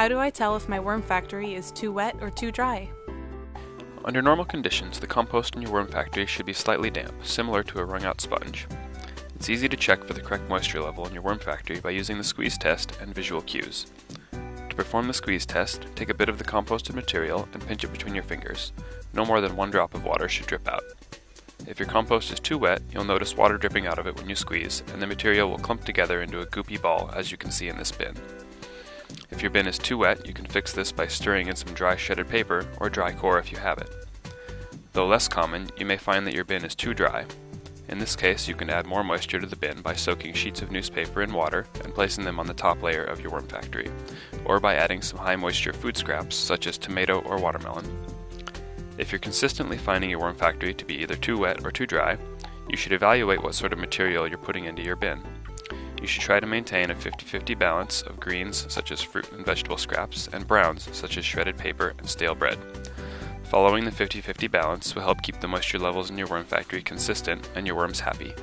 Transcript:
How do I tell if my worm factory is too wet or too dry? Under normal conditions, the compost in your worm factory should be slightly damp, similar to a wrung-out sponge. It's easy to check for the correct moisture level in your worm factory by using the squeeze test and visual cues. To perform the squeeze test, take a bit of the composted material and pinch it between your fingers. No more than 1 drop of water should drip out. If your compost is too wet, you'll notice water dripping out of it when you squeeze, and the material will clump together into a goopy ball, as you can see in this bin. If your bin is too wet, you can fix this by stirring in some dry shredded paper or dry core if you have it. Though less common, you may find that your bin is too dry. In this case, you can add more moisture to the bin by soaking sheets of newspaper in water and placing them on the top layer of your worm factory, or by adding some high moisture food scraps such as tomato or watermelon. If you're consistently finding your worm factory to be either too wet or too dry, you should evaluate what sort of material you're putting into your bin. You should try to maintain a 50-50 balance of greens such as fruit and vegetable scraps and browns such as shredded paper and stale bread. Following the 50-50 balance will help keep the moisture levels in your worm factory consistent and your worms happy.